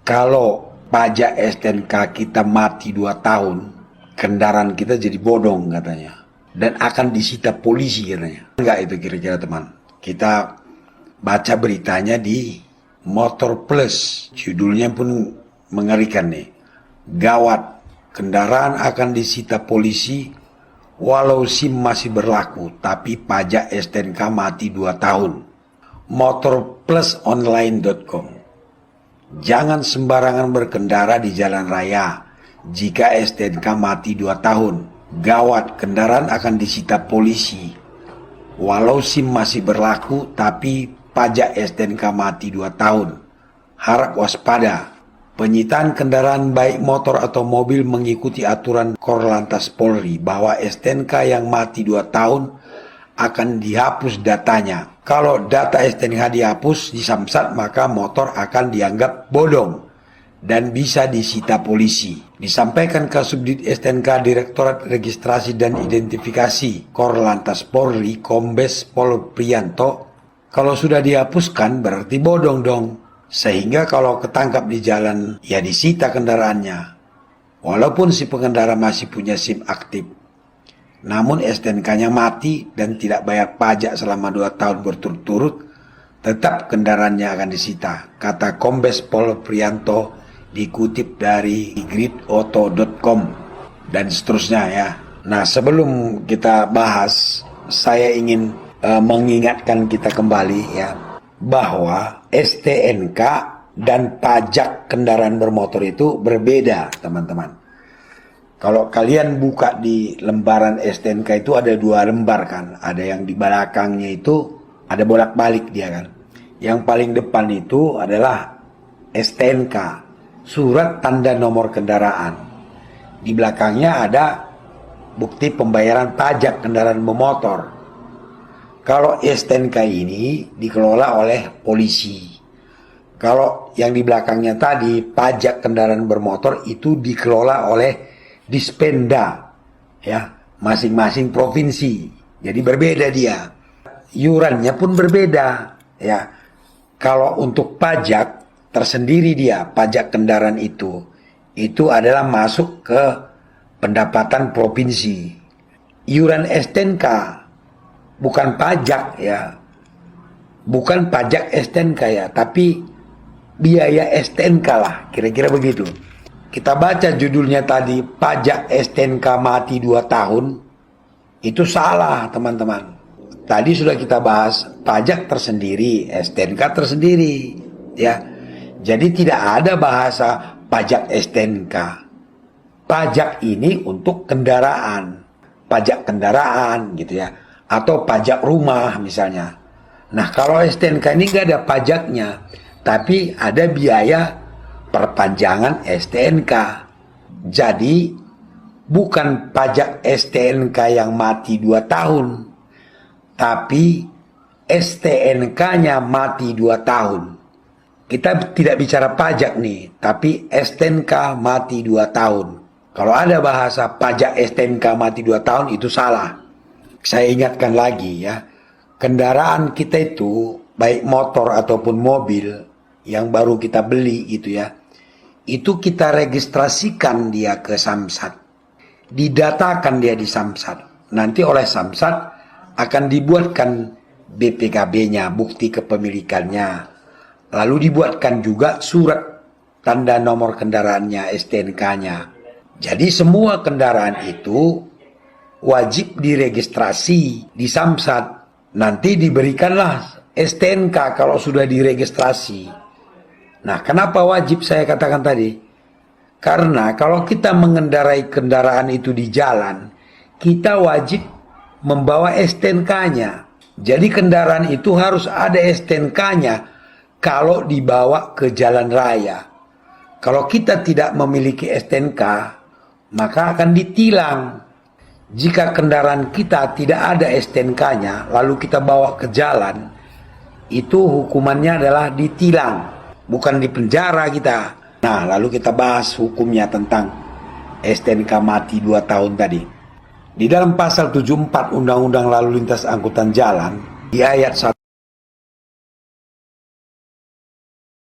Kalau pajak STNK kita mati 2 tahun, kendaraan kita jadi bodong katanya. Dan akan disita polisi katanya. Enggak itu kira-kira teman. Kita baca beritanya di Motor Plus. Judulnya pun mengerikan nih. Gawat, kendaraan akan disita polisi walau SIM masih berlaku, tapi pajak STNK mati 2 tahun. Motorplusonline.com. Jangan sembarangan berkendara di jalan raya jika STNK mati 2 tahun. Gawat, kendaraan akan disita polisi walau SIM masih berlaku, tapi pajak STNK mati 2 tahun. Harap waspada. Penyitaan kendaraan baik motor atau mobil mengikuti aturan Korlantas Polri bahwa STNK yang mati 2 tahun akan dihapus datanya. Kalau data STNK dihapus di Samsat, maka motor akan dianggap bodong dan bisa disita polisi. Disampaikan Kasubdit STNK Direktorat Registrasi dan Identifikasi Korlantas Polri Kombes Pol Priyanto, kalau sudah dihapuskan berarti bodong dong. Sehingga kalau ketangkap di jalan, ya disita kendaraannya. Walaupun si pengendara masih punya SIM aktif. Namun STNK-nya mati dan tidak bayar pajak selama 2 tahun berturut-turut, tetap kendaraannya akan disita, kata Kombes Pol Priyanto dikutip dari gridauto.com dan seterusnya ya. Nah, sebelum kita bahas, saya ingin mengingatkan kita kembali ya, bahwa STNK dan pajak kendaraan bermotor itu berbeda, teman-teman. Kalau kalian buka di lembaran STNK itu ada 2 lembar kan. Ada yang di belakangnya itu ada bolak-balik dia kan. Yang paling depan itu adalah STNK, surat tanda nomor kendaraan. Di belakangnya ada bukti pembayaran pajak kendaraan bermotor. Kalau STNK ini dikelola oleh polisi. Kalau yang di belakangnya tadi, pajak kendaraan bermotor itu dikelola oleh Dispenda, ya, masing-masing provinsi. Jadi berbeda dia. Iurannya pun berbeda, ya. Kalau untuk pajak tersendiri dia, pajak kendaraan itu adalah masuk ke pendapatan provinsi. Iuran STNK bukan pajak ya, bukan pajak STNK ya, tapi biaya STNK lah, kira-kira begitu. Kita baca judulnya tadi, pajak STNK mati 2 tahun, itu salah teman-teman. Tadi sudah kita bahas pajak tersendiri, STNK tersendiri, ya. Jadi tidak ada bahasa pajak STNK. Pajak ini untuk kendaraan, pajak kendaraan gitu ya, atau pajak rumah misalnya. Nah, kalau STNK ini nggak ada pajaknya, tapi ada biaya perpanjangan STNK. Jadi bukan pajak STNK yang mati 2 tahun, tapi STNK-nya mati 2 tahun. Kita tidak bicara pajak nih, tapi STNK mati 2 tahun. Kalau ada bahasa pajak STNK mati 2 tahun, itu salah. Saya ingatkan lagi ya, kendaraan kita itu, baik motor ataupun mobil yang baru kita beli gitu ya, itu kita registrasikan dia ke Samsat, didatakan dia di Samsat. Nanti oleh Samsat akan dibuatkan BPKB-nya, bukti kepemilikannya, lalu dibuatkan juga surat tanda nomor kendaraannya, STNK-nya. Jadi semua kendaraan itu wajib diregistrasi di Samsat. Nanti diberikanlah STNK kalau sudah diregistrasi. Nah, kenapa wajib saya katakan tadi? Karena kalau kita mengendarai kendaraan itu di jalan, kita wajib membawa STNK-nya. Jadi kendaraan itu harus ada STNK-nya kalau dibawa ke jalan raya. Kalau kita tidak memiliki STNK, maka akan ditilang. Jika kendaraan kita tidak ada STNK-nya, lalu kita bawa ke jalan, itu hukumannya adalah ditilang. Bukan di penjara kita. Nah, lalu kita bahas hukumnya tentang STNK mati 2 tahun tadi. Di dalam pasal 74 Undang-Undang Lalu Lintas Angkutan Jalan, di ayat 1